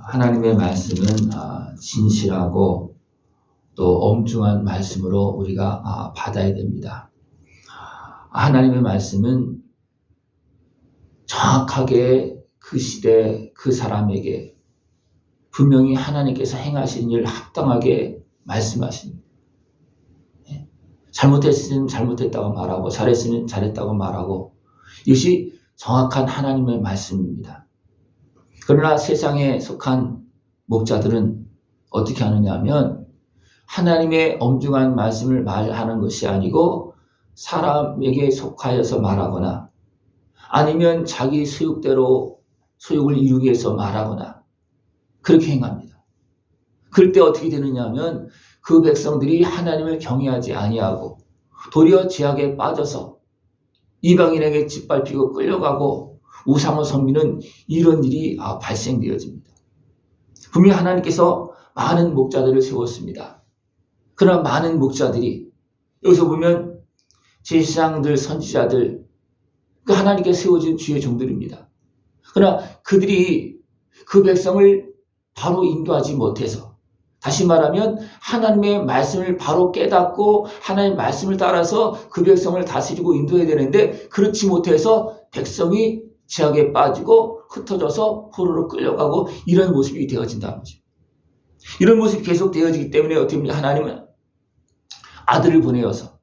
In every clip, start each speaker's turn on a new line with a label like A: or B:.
A: 하나님의 말씀은 진실하고 또 엄중한 말씀으로 우리가 받아야 됩니다. 하나님의 말씀은 정확하게 그 시대 그 사람에게 분명히 하나님께서 행하신 일 합당하게 말씀하십니다. 잘못했으면 잘못했다고 말하고 잘했으면 잘했다고 말하고, 이것이 정확한 하나님의 말씀입니다. 그러나 세상에 속한 목자들은 어떻게 하느냐 하면 하나님의 엄중한 말씀을 말하는 것이 아니고 사람에게 속하여서 말하거나 아니면 자기 소욕대로 소욕을 이루기 위해서 말하거나 그렇게 행합니다. 그럴 때 어떻게 되느냐 하면 그 백성들이 하나님을 경외하지 아니하고 도리어 죄악에 빠져서 이방인에게 짓밟히고 끌려가고 우상을 섬기는 이런 일이 발생되어집니다. 분명히 하나님께서 많은 목자들을 세웠습니다. 그러나 많은 목자들이, 여기서 보면 제사장들, 선지자들, 그 하나님께 세워진 주의 종들입니다. 그러나 그들이 그 백성을 바로 인도하지 못해서, 다시 말하면 하나님의 말씀을 바로 깨닫고 하나님의 말씀을 따라서 그 백성을 다스리고 인도해야 되는데 그렇지 못해서 백성이 죄악에 빠지고 흩어져서 포로로 끌려가고 이런 모습이 되어진다는 거죠. 이런 모습이 계속 되어지기 때문에 어떻게 합니까? 하나님은 아들을 보내어서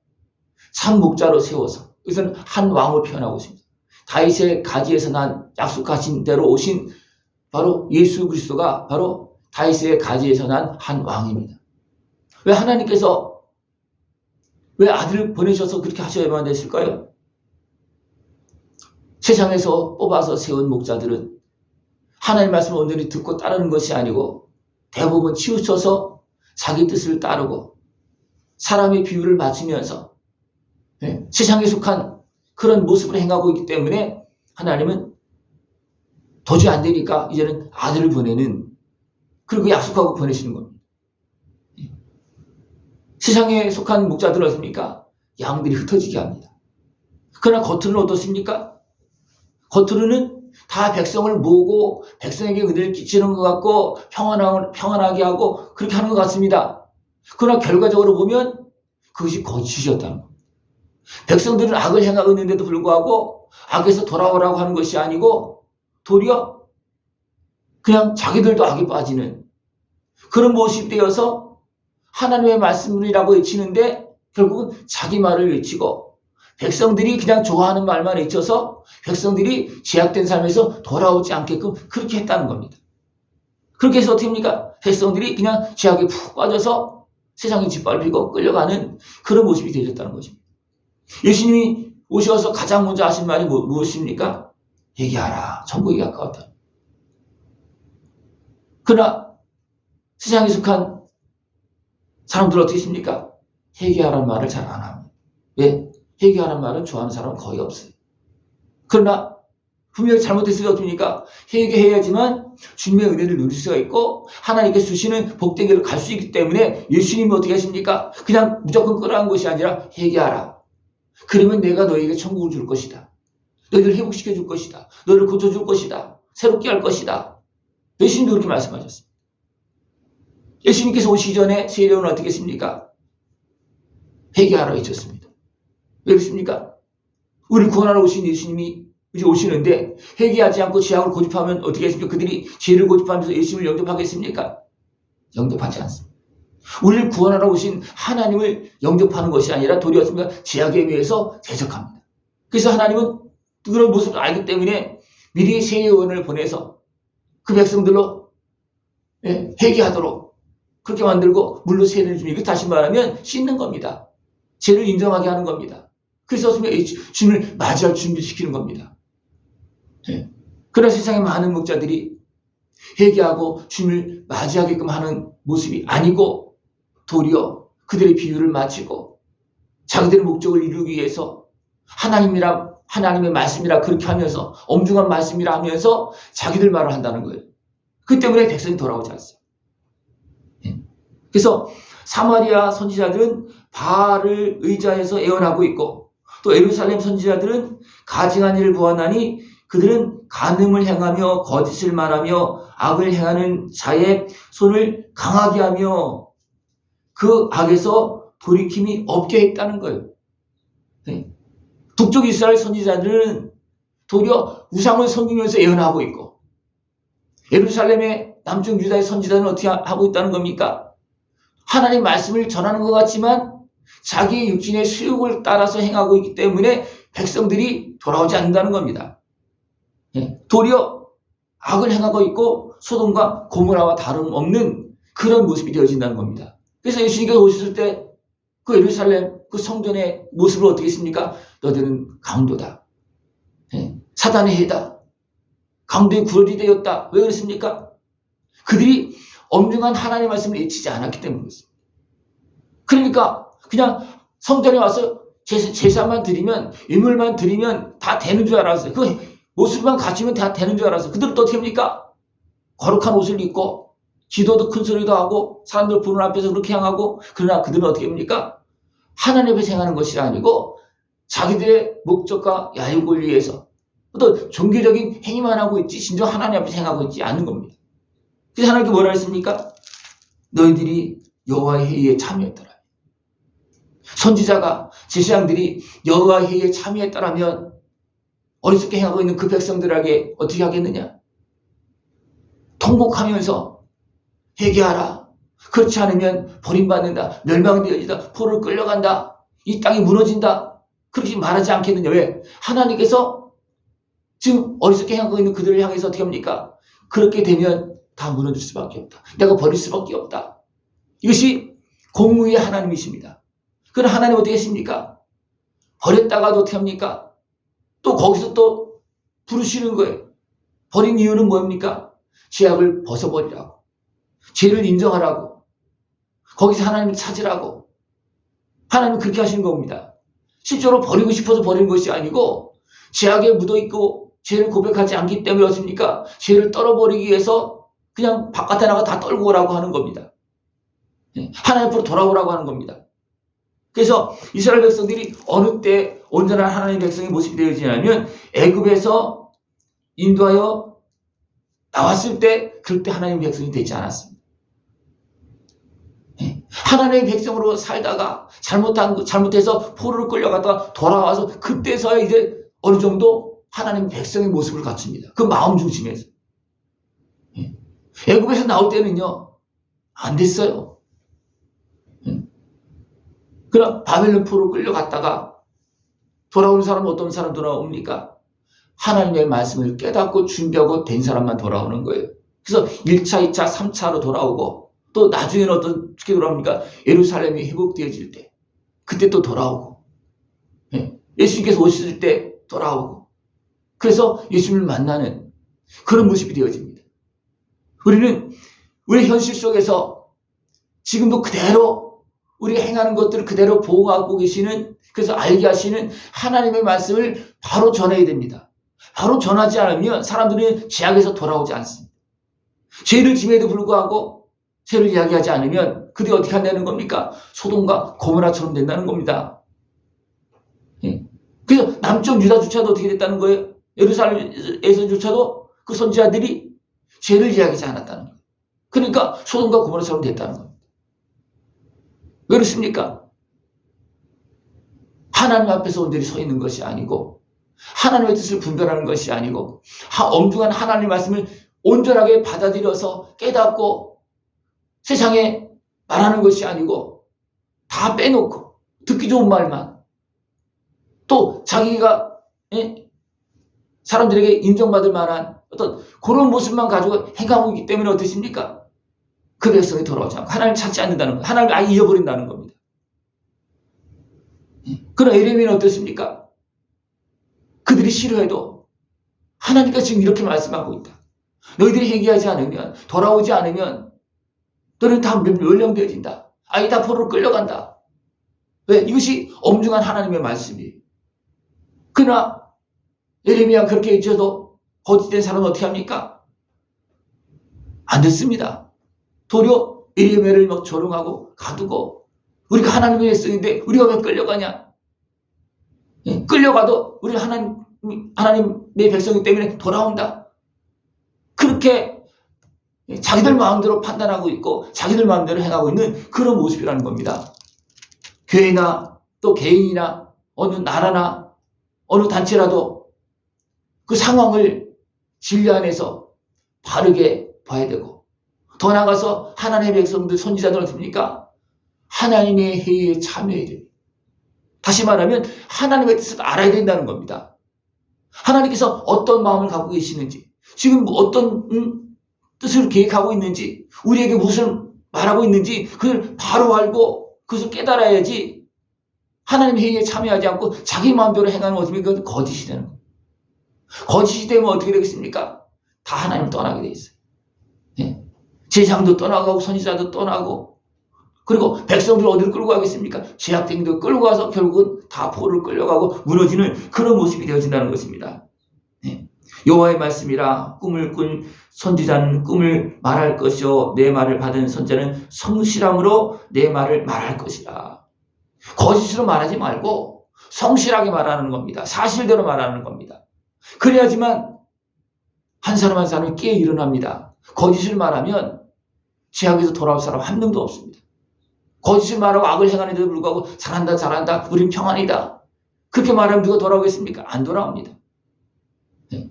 A: 참 목자로 세워서, 여기서는 한 왕을 표현하고 있습니다. 다윗의 가지에서 난 약속하신 대로 오신 바로 예수 그리스도가 바로 다윗의 가지에서 난 한 왕입니다. 왜 하나님께서 왜 아들을 보내셔서 그렇게 하셔야만 됐을까요? 세상에서 뽑아서 세운 목자들은 하나님의 말씀을 온전히 듣고 따르는 것이 아니고 대부분 치우쳐서 자기 뜻을 따르고 사람의 비유를 맞추면서 세상에 속한 그런 모습을 행하고 있기 때문에 하나님은 도저히 안 되니까 이제는 아들을 보내는, 그리고 약속하고 보내시는 겁니다. 세상에 속한 목자들은 어떻습니까? 양들이 흩어지게 합니다. 그러나 겉으로는 어떻습니까? 겉으로는 다 백성을 모으고 백성에게 은혜를 끼치는 것 같고 평안하게 하고 그렇게 하는 것 같습니다. 그러나 결과적으로 보면 그것이 거짓이었다는 겁니다. 백성들은 악을 행하고 있는데도 불구하고 악에서 돌아오라고 하는 것이 아니고 도리어 그냥 자기들도 악에 빠지는 그런 모습이 되어서 하나님의 말씀이라고 외치는데 결국은 자기 말을 외치고 백성들이 그냥 좋아하는 말만 외쳐서 백성들이 제약된 삶에서 돌아오지 않게끔 그렇게 했다는 겁니다. 그렇게 해서 어떻게 합니까? 백성들이 그냥 죄악에 푹 빠져서 세상에 짓밟히고 끌려가는 그런 모습이 되어졌다는 것입니다. 예수님이 오셔서 가장 먼저 하신 말이 무엇입니까? 회개하라. 천국이 가까웠다. 그러나 세상에 속한 사람들은 어떻게 했습니까? 회개하라는 말을 잘 안 합니다. 왜? 회개하라는 말은 좋아하는 사람은 거의 없어요. 그러나 분명히 잘못했으면 어떻습니까? 회개해야지만 주님의 은혜를 누릴 수가 있고 하나님께서 주시는 복된 길을 갈 수 있기 때문에 예수님이 어떻게 하십니까? 그냥 무조건 끌어간 것이 아니라 회개하라. 그러면 내가 너에게 천국을 줄 것이다. 너희를 회복시켜 줄 것이다. 너희를 고쳐줄 것이다. 새롭게 할 것이다. 예수님도 그렇게 말씀하셨습니다. 예수님께서 오시기 전에 세례요한은 어떻게 했습니까? 회개하라 외쳤습니다. 왜 그렇습니까? 우리를 구원하러 오신 예수님이 이제 오시는데 회개하지 않고 죄악을 고집하면 어떻게 했습니까? 그들이 죄를 고집하면서 예수님을 영접하겠습니까? 영접하지 않습니다. 우리를 구원하러 오신 하나님을 영접하는 것이 아니라 도리어 죄악에 의해서 대적합니다. 그래서 하나님은 그런 모습을 알기 때문에 미리 세례요한을 보내서 그 백성들로 회개하도록 그렇게 만들고 물로 세례를 주니까 다시 말하면 씻는 겁니다. 죄를 인정하게 하는 겁니다. 그래서 주님을 맞이할 준비시키는 겁니다. 그러나 세상에 많은 목자들이 회개하고 주님을 맞이하게끔 하는 모습이 아니고 도리어 그들의 비유를 마치고 자기들의 목적을 이루기 위해서 하나님의 말씀이라 그렇게 하면서 엄중한 말씀이라 하면서 자기들 말을 한다는 거예요. 그 때문에 백성이 돌아오지 않습니다. 그래서 사마리아 선지자들은 바알을 의지해서 애원하고 있고 또 예루살렘 선지자들은 가증한 일을 보았나니 그들은 간음을 행하며 거짓을 말하며 악을 행하는 자의 손을 강하게 하며 그 악에서 돌이킴이 없게 했다는 거예요. 북쪽 이스라엘 선지자들은 도리어 우상을 섬기면서 예언하고 있고, 예루살렘의 남쪽 유다의 선지자는 어떻게 하고 있다는 겁니까? 하나님 말씀을 전하는 것 같지만 자기의 육신의 수욕을 따라서 행하고 있기 때문에 백성들이 돌아오지 않는다는 겁니다. 도리어 악을 행하고 있고 소돔과 고모라와 다름없는 그런 모습이 되어진다는 겁니다. 그래서 예수님께서 오셨을 때 그 예루살렘 그 성전의 모습을 어떻게 했습니까? 너희들은 강도다. 사단의 해다. 강도의 구걸이 되었다. 왜 그랬습니까? 그들이 엄중한 하나님의 말씀을 잊히지 않았기 때문이었습니다. 그러니까 그냥 성전에 와서 제사만 드리면, 유물만 드리면 다 되는 줄 알았어요. 그 모습만 갖추면 다 되는 줄 알았어요. 그들은 또 어떻게 합니까? 거룩한 옷을 입고 기도도 큰 소리도 하고 사람들 보는 앞에서 그렇게 향하고, 그러나 그들은 어떻게 합니까? 하나님 앞에서 행하는 것이 아니고 자기들의 목적과 야욕을 위해서 어떤 종교적인 행위만 하고 있지 진정 하나님 앞에서 행하고 있지 않는 겁니다. 그래서 하나님께 뭐라 했습니까? 너희들이 여호와의 회의에 참여했더라. 선지자가 제사장들이 여호와의 회의에 참여했더라면 어리석게 행하고 있는 그 백성들에게 어떻게 하겠느냐? 통곡하면서 회개하라. 그렇지 않으면 버림받는다. 멸망되어진다. 포로를 끌려간다. 이 땅이 무너진다. 그렇게 말하지 않겠느냐? 왜? 하나님께서 지금 어리석게 행하고 있는 그들을 향해서 어떻게 합니까? 그렇게 되면 다 무너질 수밖에 없다. 내가 버릴 수밖에 없다. 이것이 공의의 하나님이십니다. 그럼 하나님 어떻게 하십니까? 버렸다가도 어떻게 합니까? 또 거기서 또 부르시는 거예요. 버린 이유는 뭡니까? 죄악을 벗어버리라고. 죄를 인정하라고. 거기서 하나님을 찾으라고. 하나님은 그렇게 하시는 겁니다. 실제로 버리고 싶어서 버리는 것이 아니고 죄악에 묻어있고 죄를 고백하지 않기 때문에 어떻습니까? 죄를 떨어버리기 위해서 그냥 바깥에 나가 다 떨고 오라고 하는 겁니다. 하나님 앞으로 돌아오라고 하는 겁니다. 그래서 이스라엘 백성들이 어느 때 온전한 하나님의 백성의 모습이 되어지냐면 애굽에서 인도하여 나왔을 때 그때 하나님의 백성이 되지 않았습니다. 하나님의 백성으로 살다가 잘못해서 포로를 끌려갔다가 돌아와서 그때서야 이제 어느 정도 하나님의 백성의 모습을 갖춥니다. 그 마음 중심에서. 애굽에서 나올 때는요 안 됐어요. 그럼 바벨론 포로 끌려갔다가 돌아오는 사람은 어떤 사람 돌아옵니까? 하나님의 말씀을 깨닫고 준비하고 된 사람만 돌아오는 거예요. 그래서 1차, 2차, 3차로 돌아오고 또 나중에는 어떻게 돌아옵니까? 예루살렘이 회복되어질 때 그때 또 돌아오고 예수님께서 오실 때 돌아오고 그래서 예수님을 만나는 그런 모습이 되어집니다. 우리는 우리 현실 속에서 지금도 그대로 우리가 행하는 것들을 그대로 보호하고 계시는, 그래서 알게 하시는 하나님의 말씀을 바로 전해야 됩니다. 바로 전하지 않으면 사람들은 죄악에서 돌아오지 않습니다. 죄를 짐에도 불구하고 죄를 이야기하지 않으면 그들이 어떻게 한다는 겁니까? 소돔과 고모라처럼 된다는 겁니다. 그래서 남쪽 유다조차도 어떻게 됐다는 거예요? 예루살렘에서조차도 그 선지자들이 죄를 이야기하지 않았다는 거예요. 그러니까 소돔과 고모라처럼 됐다는 겁니다. 왜 그렇습니까? 하나님 앞에서 온전히 서 있는 것이 아니고 하나님의 뜻을 분별하는 것이 아니고 엄중한 하나님의 말씀을 온전하게 받아들여서 깨닫고 세상에 말하는 것이 아니고 다 빼놓고 듣기 좋은 말만 또 자기가 사람들에게 인정받을 만한 어떤 그런 모습만 가지고 행하고 있기 때문에 어떻습니까? 그 백성이 돌아오지 않고 하나님을 찾지 않는다는 거예요. 하나님을 아예 잊어버린다는 겁니다. 그럼 예레미야는 어떻습니까? 그들이 싫어해도 하나님께서 지금 이렇게 말씀하고 있다. 너희들이 회개하지 않으면, 돌아오지 않으면 너희는 다 멸령되어진다. 아예 다 포로로 끌려간다. 왜? 이것이 엄중한 하나님의 말씀이에요. 그러나 예레미야가 그렇게 잊어도 거짓된 사람은 어떻게 합니까? 안 됐습니다. 도리어 예레미야를 막 조롱하고 가두고 우리가 하나님의 백성인데 우리가 왜 끌려가냐? 끌려가도 우리 하나님의 백성이기 때문에 돌아온다. 그렇게 자기들 마음대로 판단하고 있고 자기들 마음대로 행하고 있는 그런 모습이라는 겁니다. 교회나 또 개인이나 어느 나라나 어느 단체라도 그 상황을 진리 안에서 바르게 봐야 되고, 더 나아가서 하나님의 백성들 선지자들 어떻습니까? 하나님의 회의에 참여해야 됩니다. 다시 말하면 하나님의 뜻을 알아야 된다는 겁니다. 하나님께서 어떤 마음을 갖고 계시는지, 지금 어떤 뜻을 계획하고 있는지, 우리에게 무슨 말하고 있는지 그걸 바로 알고 그것을 깨달아야지, 하나님의 회의에 참여하지 않고 자기 마음대로 행하는 모습이 그건 거짓이 되는 거예요. 거짓이 되면 어떻게 되겠습니까? 다 하나님 떠나게 돼 있어요. 예? 제장도 떠나가고 선지자도 떠나고, 그리고 백성들 어디로 끌고 가겠습니까? 죄악쟁이도 끌고 가서 결국은 다 포로를 끌려가고 무너지는 그런 모습이 되어진다는 것입니다. 예. 여호와의 말씀이라 꿈을 꾼 선지자는 꿈을 말할 것이요 내 말을 받은 선지자는 성실함으로 내 말을 말할 것이라. 거짓으로 말하지 말고 성실하게 말하는 겁니다. 사실대로 말하는 겁니다. 그래야지만 한 사람 한 사람이 깨어 일어납니다. 거짓을 말하면 죄악에서 돌아올 사람 한 명도 없습니다. 거짓을 말하고 악을 행하는데도 불구하고 잘한다 우린 평안이다, 그렇게 말하면 누가 돌아오겠습니까? 안 돌아옵니다. 네.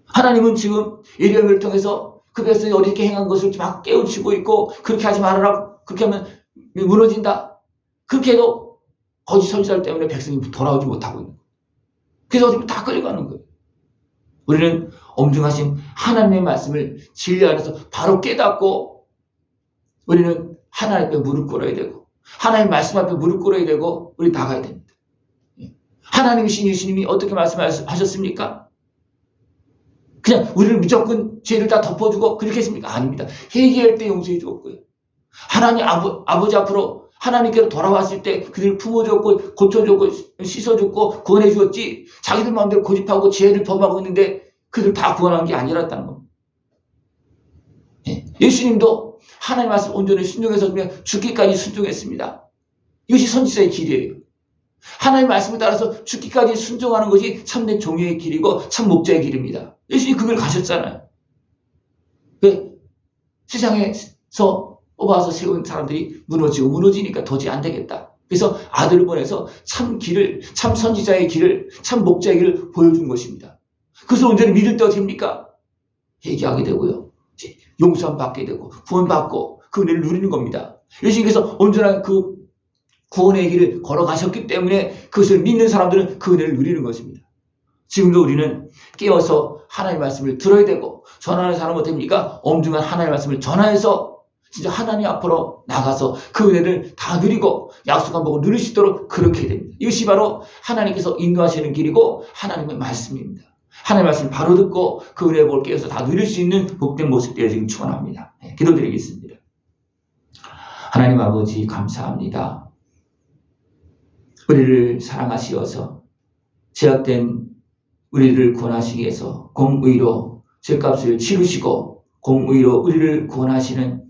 A: 하나님은 지금 예레미야를 통해서 그 백성이 어렵게 행한 것을 막 깨우치고 있고, 그렇게 하지 말아라, 그렇게 하면 무너진다, 그렇게 해도 거짓 선지자 때문에 백성이 돌아오지 못하고 있는 거예요. 그래서 어떻게 다 끌려가는 거예요. 우리는 엄중하신 하나님의 말씀을 진리 안에서 바로 깨닫고, 우리는 하나님 앞에 무릎 꿇어야 되고, 하나님 말씀 앞에 무릎 꿇어야 되고, 우리 나가야 됩니다. 하나님이신 예수님이 어떻게 말씀하셨습니까? 그냥 우리를 무조건 죄를 다 덮어주고 그렇게 했습니까? 아닙니다. 회개할 때 용서해 주었고요. 하나님 아버지 앞으로 하나님께로 돌아왔을 때 그들을 품어줬고 고쳐줬고 씻어줬고 구원해 주었지, 자기들 마음대로 고집하고 죄를 범하고 있는데 그들 다 구원한 게 아니랐다는 겁니다. 예수님도 하나님 말씀 온전히 순종해서 죽기까지 순종했습니다. 이것이 선지자의 길이에요. 하나님 말씀에 따라서 죽기까지 순종하는 것이 참된 종의 길이고 참 목자의 길입니다. 예수님이 그 길 가셨잖아요. 왜? 세상에서 뽑아서 세운 사람들이 무너지니까 도저히 안 되겠다. 그래서 아들을 보내서 참 길을, 참 선지자의 길을, 참 목자의 길을 보여준 것입니다. 그래서 온전히 믿을 때 어떻게 됩니까? 회개하게 되고요, 용서함 받게 되고 구원받고 그 은혜를 누리는 겁니다. 예수님께서 온전한 그 구원의 길을 걸어가셨기 때문에 그것을 믿는 사람들은 그 은혜를 누리는 것입니다. 지금도 우리는 깨어서 하나님의 말씀을 들어야 되고, 전하는 사람은 어떻습니까? 엄중한 하나님의 말씀을 전하여서 진짜 하나님 앞으로 나가서 그 은혜를 다 누리고 약속한 복을 누릴 수 있도록 그렇게 됩니다. 이것이 바로 하나님께서 인도하시는 길이고 하나님의 말씀입니다. 하나님의 말씀을 바로 듣고 그 은혜의 복을 깨어서 다 누릴 수 있는 복된 모습 되어지길 축원합니다. 기도드리겠습니다. 하나님 아버지 감사합니다. 우리를 사랑하시어서 죄악된 우리를 구원하시기 위해서 공의로 죄값을 치르시고 공의로 우리를 구원하시는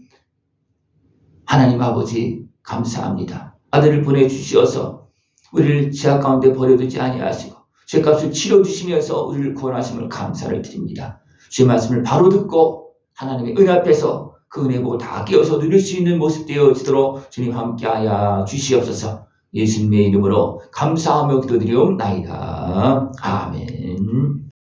A: 하나님 아버지 감사합니다. 아들을 보내주시어서 우리를 죄악 가운데 버려두지 아니하시고 죄값을 치러주시면서 우리를 구원하심을 감사를 드립니다. 주의 말씀을 바로 듣고 하나님의 은혜 앞에서 그 은혜 보고 다 깨어서 누릴 수 있는 모습 되어지도록 주님 함께하여 주시옵소서. 예수님의 이름으로 감사하며 기도드리옵나이다. 아멘.